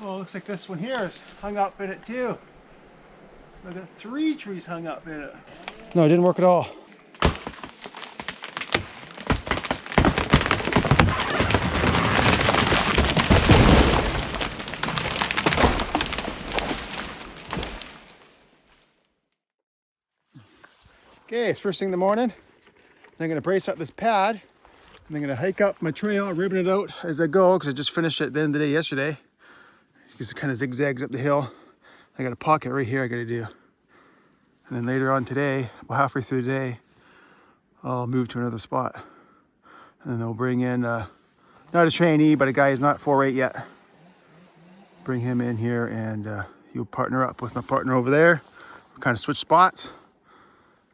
Oh, looks like this one here is hung up in it too. I got 3 trees hung up in it. No, it didn't work at all. Okay, it's first thing in the morning. I'm gonna brace up this pad. And I'm gonna hike up my trail, ribbon it out as I go, because I just finished it at the end of the day yesterday. Because it kind of zigzags up the hill. I got a pocket right here I gotta do. And then later on today, about halfway through the day, I'll move to another spot. And then they'll bring in, not a trainee, but a guy who's not 4'8" yet. Bring him in here and he'll partner up with my partner over there. We'll kind of switch spots.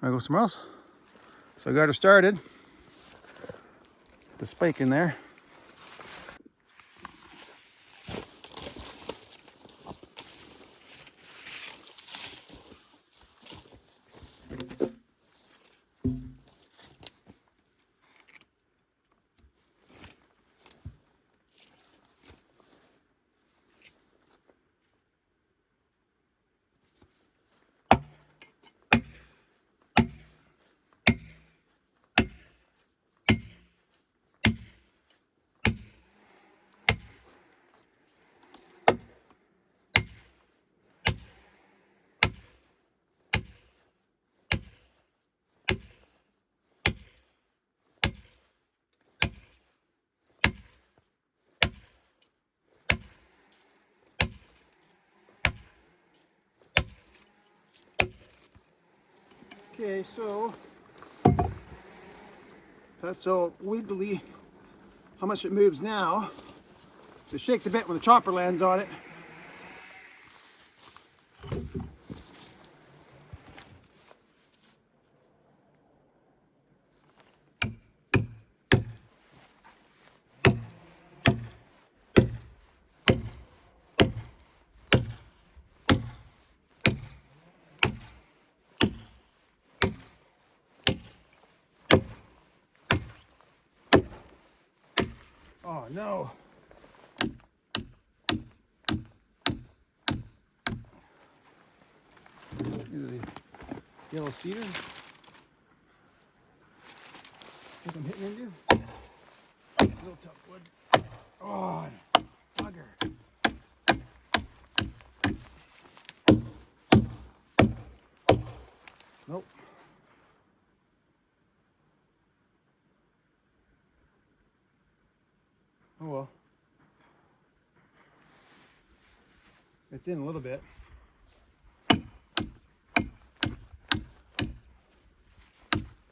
And I go somewhere else. So I got her started. Put the spike in there. Okay, so that's so wiggly how much it moves now. So it shakes a bit when the chopper lands on it. Oh no. These are the yellow cedar. Think I'm hitting into? Real tough wood. Oh, bugger. Nope. Oh well. It's in a little bit.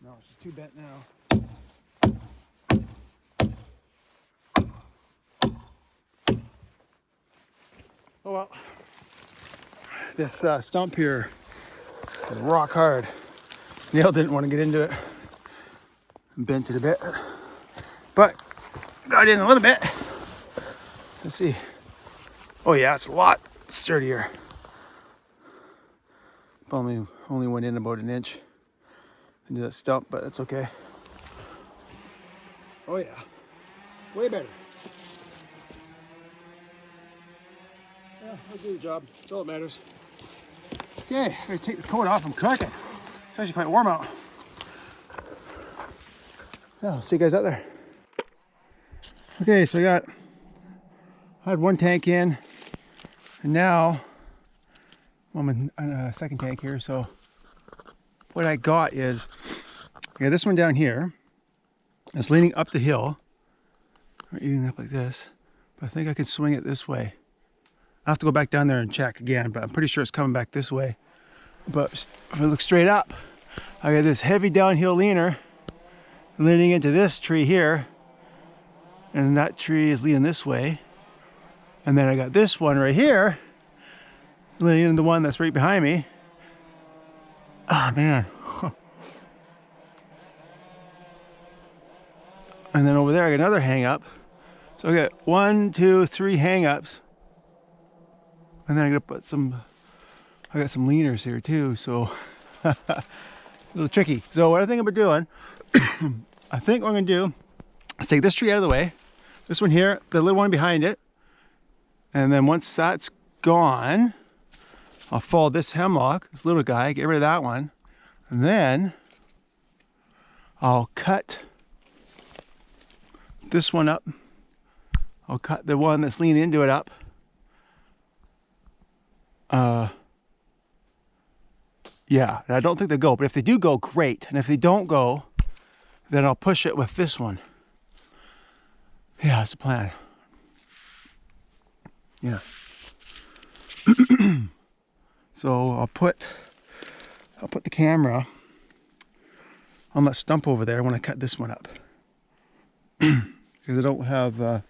No, it's just too bent now. Oh well. This stump here is rock hard. Neil didn't want to get into it. Bent it a bit. But got in a little bit. Let's see. Oh yeah, it's a lot sturdier. Only went in about 1 inch into that stump, but that's okay. Oh yeah, way better. Yeah, I'll do the job. That's all that matters. Okay, I'm gonna take this coat off. I'm cooking. It's actually quite warm out. Yeah, I'll see you guys out there. Okay, so I had 1 tank in, and now I'm on a second tank here. So what I got is, I got this one down here. It's leaning up the hill, or leaning up like this, but I think I can swing it this way. I have to go back down there and check again, but I'm pretty sure it's coming back this way. But if I look straight up, I got this heavy downhill leaner leaning into this tree here, and that tree is leaning this way. And then I got this one right here leaning into the one that's right behind me. Ah, man. And then over there I got another hang up. So I got 1, 2, 3 hang ups. And then I got some leaners here too, so a little tricky. So what I think I'm doing, I think what I'm gonna do is take this tree out of the way, this one here, the little one behind it, And then once that's gone, I'll follow this hemlock, this little guy, get rid of that one. And then I'll cut this one up. I'll cut the one that's leaning into it up. Yeah, I don't think they'll go, but if they do go, great. And if they don't go, then I'll push it with this one. Yeah, that's the plan. Yeah. So I'll put the camera on that stump over there when I cut this one up. Because I don't have the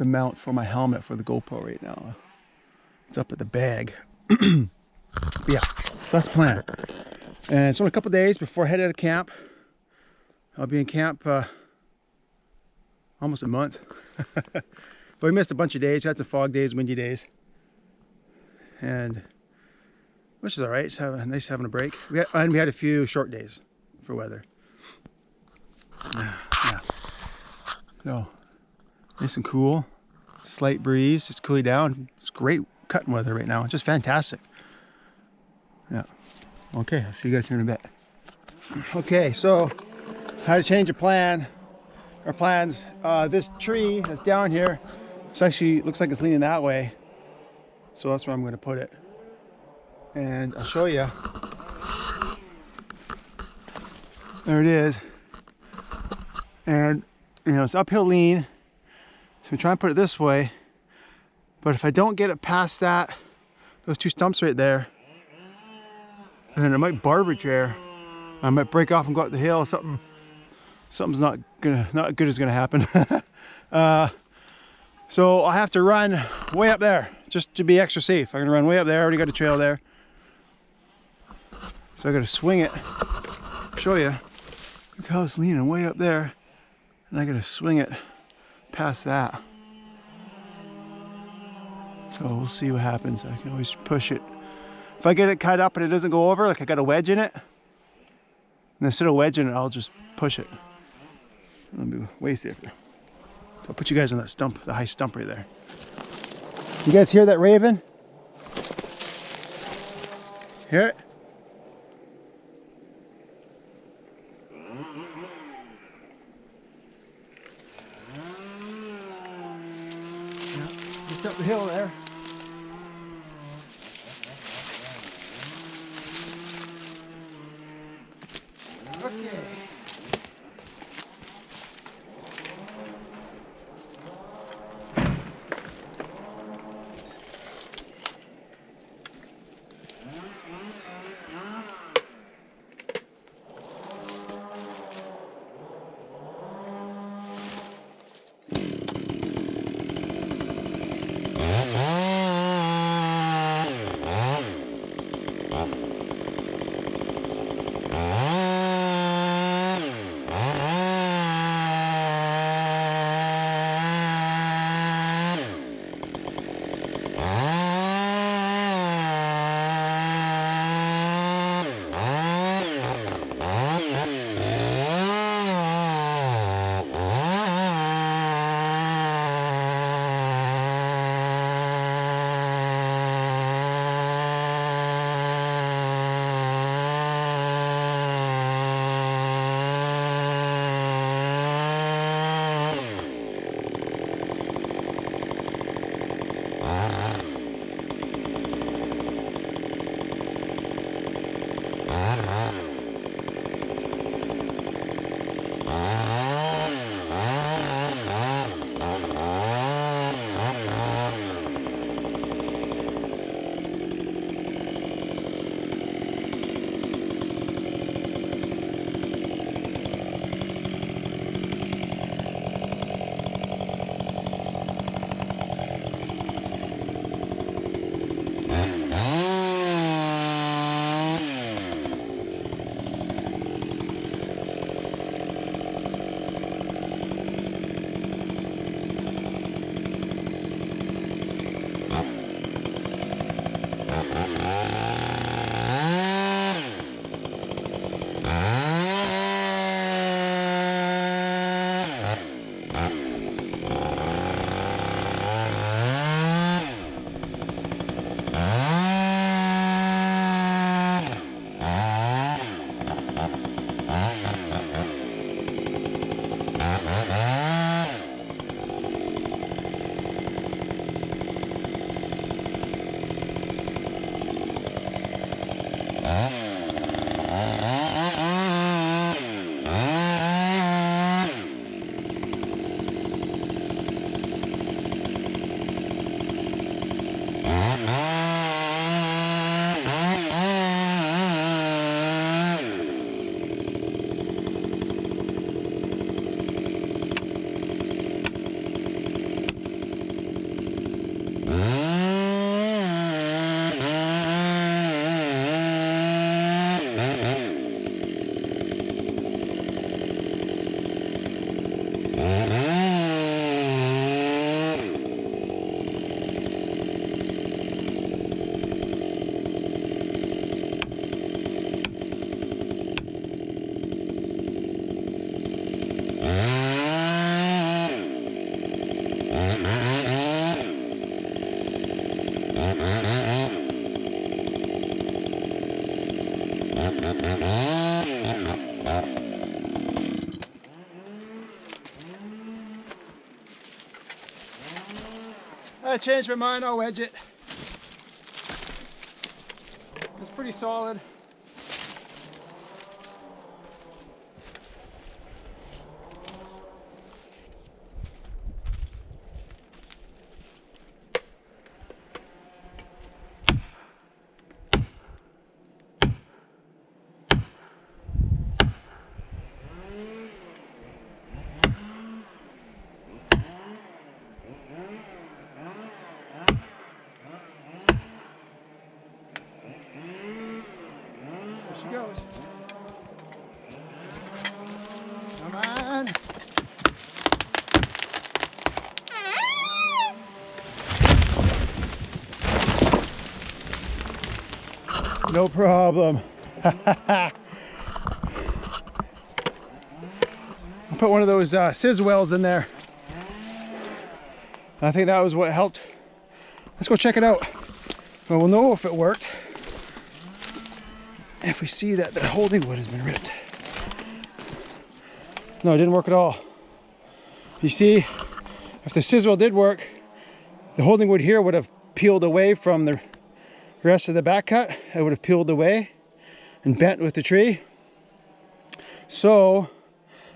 mount for my helmet for the GoPro right now. It's up at the bag. Yeah, so that's the plan. And it's only a couple days before I head out of camp. I'll be in camp almost a month. But we missed a bunch of days. We had some fog days, windy days. And which is all right. It's nice having a break. And we had a few short days for weather. Yeah. So nice and cool. Slight breeze, just cooling down. It's great cutting weather right now. It's just fantastic. Yeah. Okay, I'll see you guys here in a bit. Okay, so how to change your plan or plans. This tree that's down here, it's actually looks like it's leaning that way. So that's where I'm going to put it. And I'll show you. There it is. And you know, it's uphill lean. So I'm trying to put it this way. But if I don't get it past that, those two stumps right there, and then I might barber chair. I might break off and go up the hill. Something's not good is gonna happen. So I'll have to run way up there just to be extra safe. I'm gonna run way up there. I already got a trail there. So I gotta swing it. Show you. Look how it's leaning way up there. And I gotta swing it past that. So we'll see what happens. I can always push it. If I get it cut up and it doesn't go over, like I got a wedge in it, and instead of wedging it, I'll just push it. It'll be way safer. So I'll put you guys on that stump, the high stump right there. You guys hear that raven? Hear it? Yeah, just up the hill there. Okay. I changed my mind, I'll wedge it. It's pretty solid. There she goes. Come on. No problem. Put one of those sizz wells in there. I think that was what helped. Let's go check it out. Well, we'll know if it worked if we see that the holding wood has been ripped. No, it didn't work at all. You see, if the sizz well did work, the holding wood here would have peeled away from the rest of the back cut. It would have peeled away and bent with the tree. So,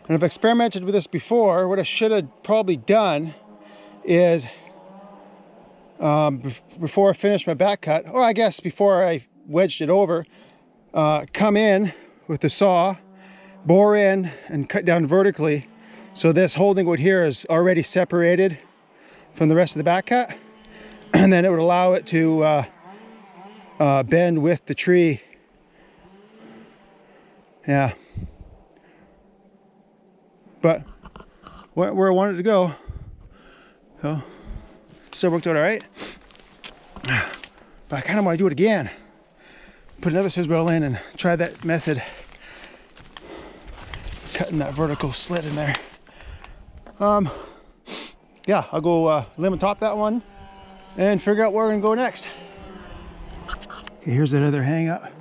and I've experimented with this before, what I should have probably done is before I finished my back cut, or I guess before I wedged it over, come in with the saw, bore in and cut down vertically, so this holding wood here is already separated from the rest of the back cut, and then it would allow it to bend with the tree. Yeah, but where I wanted to go, so still worked out all right. But I kind of want to do it again. Put another sizz well in and try that method, cutting that vertical slit in there. Yeah, I'll go limit top that one and figure out where we're gonna go next. Okay, here's that other hang up.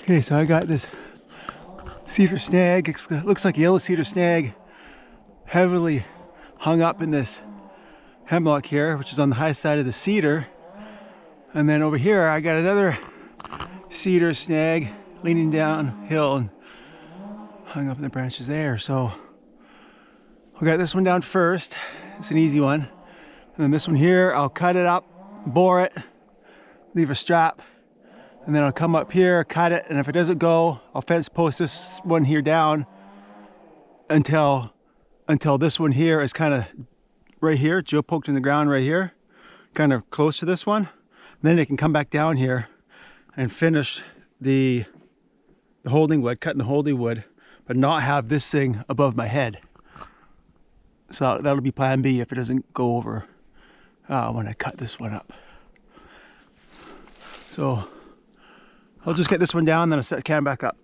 Okay, so I got this cedar snag. It looks like yellow cedar snag, heavily hung up in this hemlock here, which is on the high side of the cedar. And then over here, I got another cedar snag leaning downhill and hung up in the branches there. So we got this one down first. It's an easy one. And then this one here, I'll cut it up, bore it, leave a strap, and then I'll come up here, cut it, and if it doesn't go, I'll fence post this one here down until this one here is kind of right here, Joe poked in the ground right here, kind of close to this one. And then it can come back down here and finish the holding wood, cutting the holding wood, but not have this thing above my head. So that'll be plan B if it doesn't go over when I cut this one up. So I'll just get this one down, then I'll set the cam back up.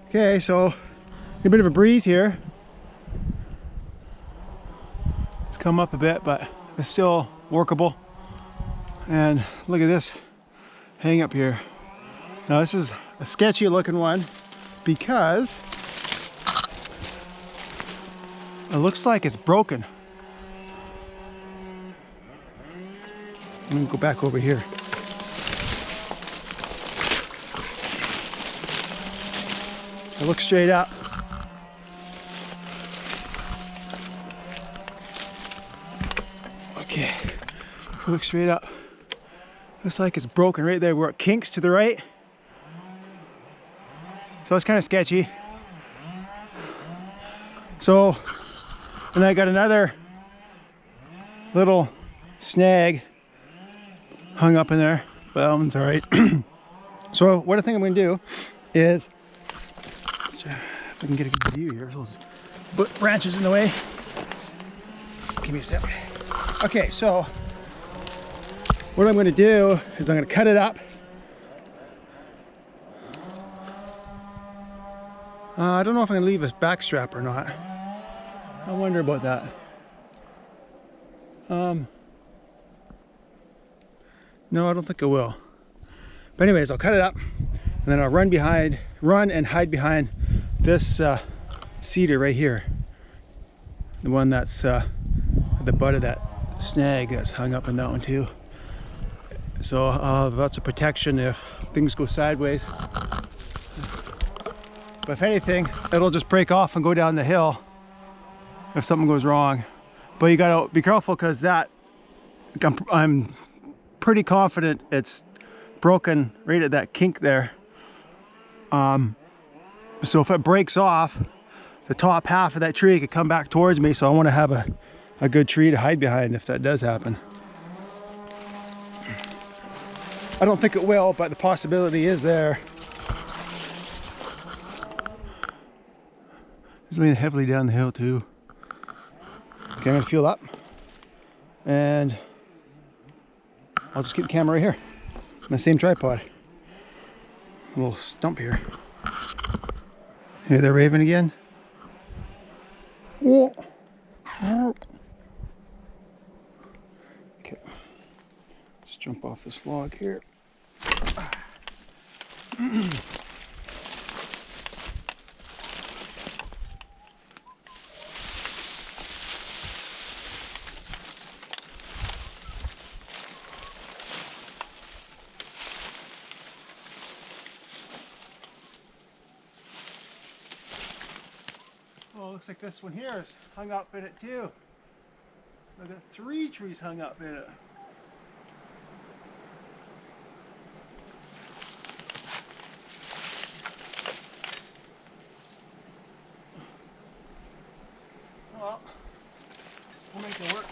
Okay, so a bit of a breeze here. It's come up a bit, but it's still workable. And look at this hang up here. Now this is a sketchy looking one because it looks like it's broken. I'm gonna go back over here. I look straight up. Okay, look straight up. Looks like it's broken right there where it kinks to the right. So it's kind of sketchy. So, and I got another little snag hung up in there, but that one's all right. So what I think I'm gonna do is, if I can get a good view here, so those branches in the way. Give me a sec. Okay, so what I'm going to do is I'm going to cut it up. I don't know if I'm going to leave a back strap or not. I wonder about that. No, I don't think I will. But anyways, I'll cut it up and then I'll run and hide behind this cedar right here, the one that's at the butt of that snag that's hung up in that one too. So I'll have lots of protection if things go sideways. But if anything, it'll just break off and go down the hill if something goes wrong. But you gotta be careful because that, I'm pretty confident it's broken right at that kink there. So if it breaks off, the top half of that tree could come back towards me, so I want to have a good tree to hide behind if that does happen. I don't think it will, but the possibility is there. It's leaning heavily down the hill too. Okay, I'm gonna fuel up and I'll just keep the camera right here on the same tripod. A little stump here. Hear that raven again? Whoa. Okay, let's jump off this log here. Oh, looks like this one here is hung up in it too. I've got 3 trees hung up in it. Well, we'll make it work.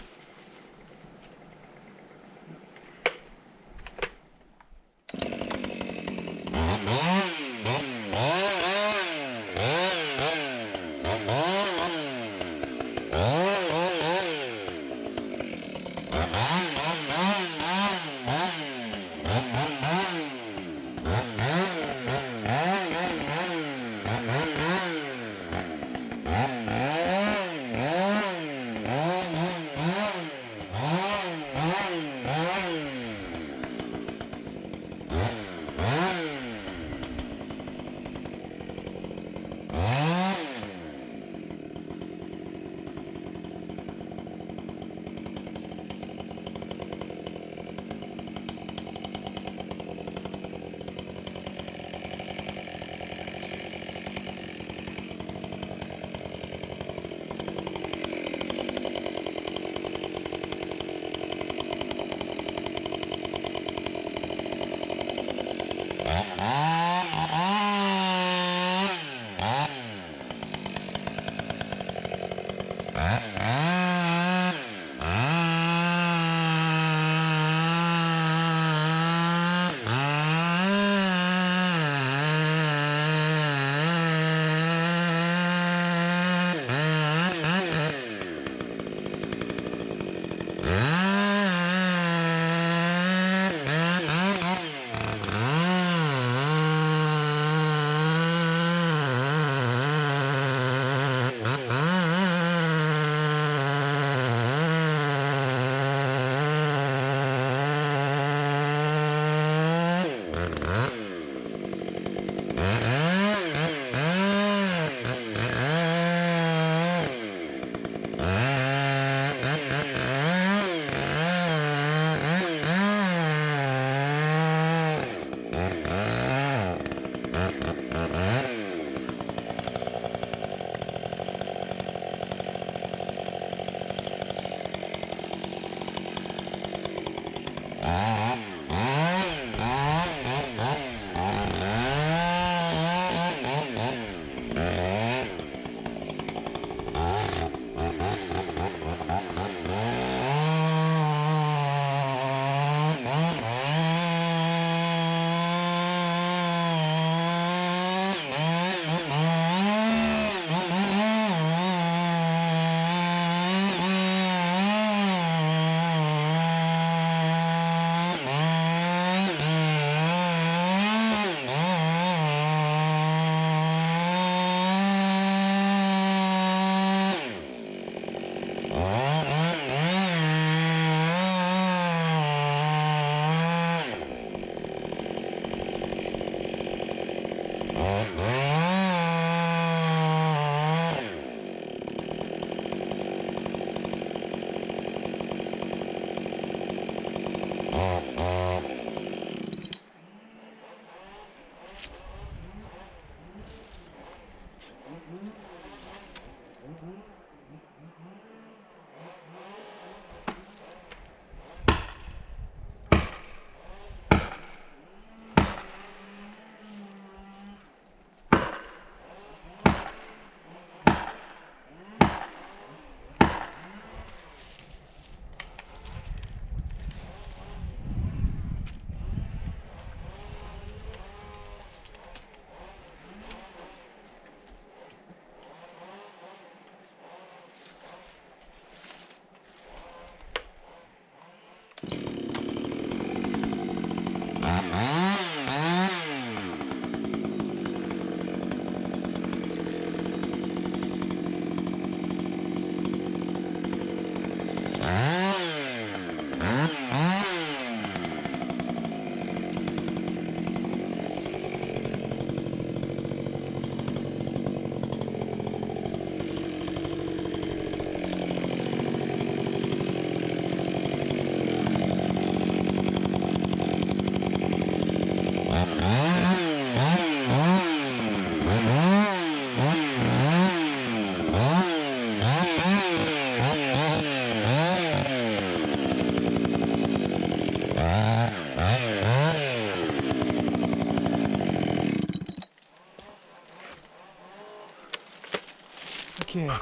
Okay. A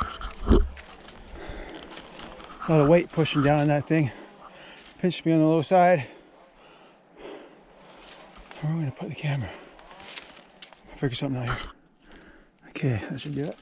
lot of weight pushing down on that thing. Pinched me on the low side. Where am I going to put the camera? I'll figure something out here. Okay, that should do it.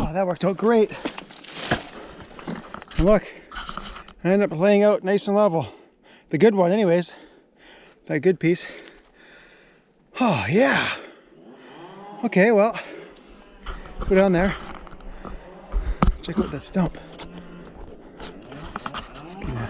Oh, that worked out great. And look, I ended up laying out nice and level. The good one anyways. That good piece. Oh yeah. Okay, well, go down there. Check out that stump. Let's get a...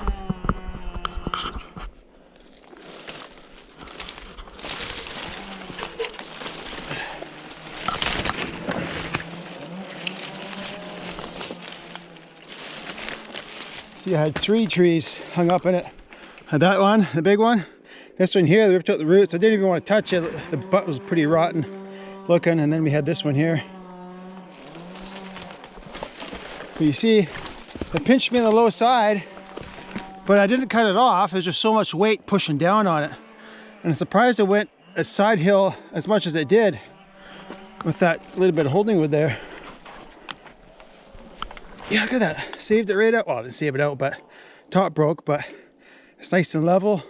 See, I had 3 trees hung up in it. Had that one, the big one. This one here, they ripped out the roots. I didn't even want to touch it. The butt was pretty rotten looking. And then we had this one here. But you see, it pinched me on the low side, but I didn't cut it off. There's just so much weight pushing down on it. And I'm surprised it went a side hill as much as it did with that little bit of holding wood there. Yeah, look at that. Saved it right out. Well, I didn't save it out, but top broke, but it's nice and level.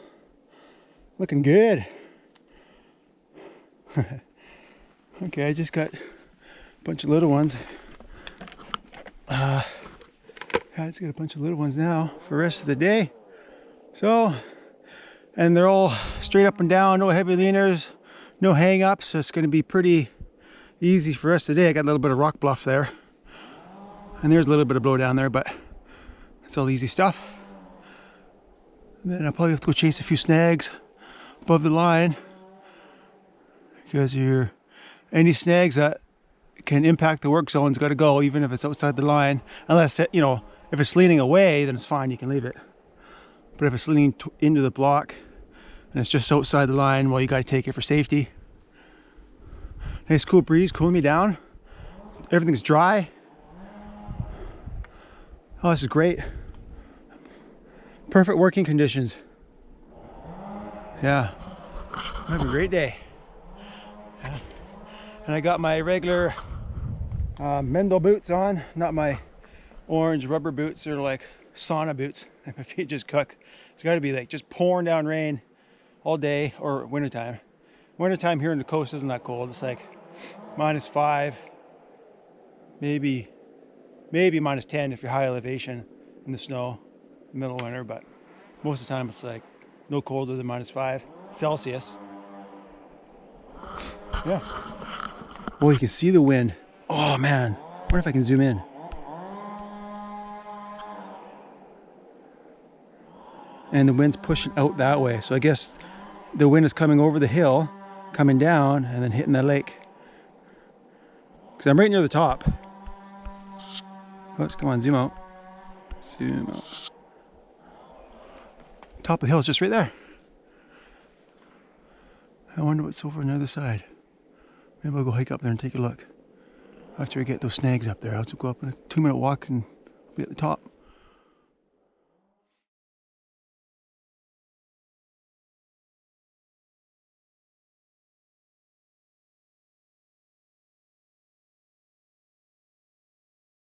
Looking good. Okay, I just got a bunch of little ones. Yeah, I just got a bunch of little ones now for the rest of the day. So, and they're all straight up and down, no heavy leaners, no hang-ups. So it's going to be pretty easy for the rest of the day. I got a little bit of rock bluff there. And there's a little bit of blow down there, but it's all easy stuff. And then I'll probably have to go chase a few snags above the line, because any snags that can impact the work zone's got to go, even if it's outside the line. Unless it, if it's leaning away, then it's fine, you can leave it. But if it's leaning into the block and it's just outside the line, well, you got to take it for safety. Nice cool breeze cooling me down. Everything's dry. Oh, this is great. Perfect working conditions. Yeah, I'm having a great day. Yeah. And I got my regular Mendel boots on, not my orange rubber boots. They're like sauna boots. My feet just cook. It's got to be like just pouring down rain all day, or wintertime. Wintertime here in the coast isn't that cold. It's like -5, maybe -10 if you're high elevation in the snow, middle of winter, but most of the time it's like no colder than -5 Celsius. Yeah. Oh, you can see the wind. Oh man, I wonder if I can zoom in. And the wind's pushing out that way, so I guess the wind is coming over the hill, coming down, and then hitting the lake. Because I'm right near the top. Let's come on, zoom out. Zoom out. Top of the hill is just right there. I wonder what's over on the other side. Maybe I'll go hike up there and take a look. After I get those snags up there, I'll just go up a 2-minute walk and be at the top.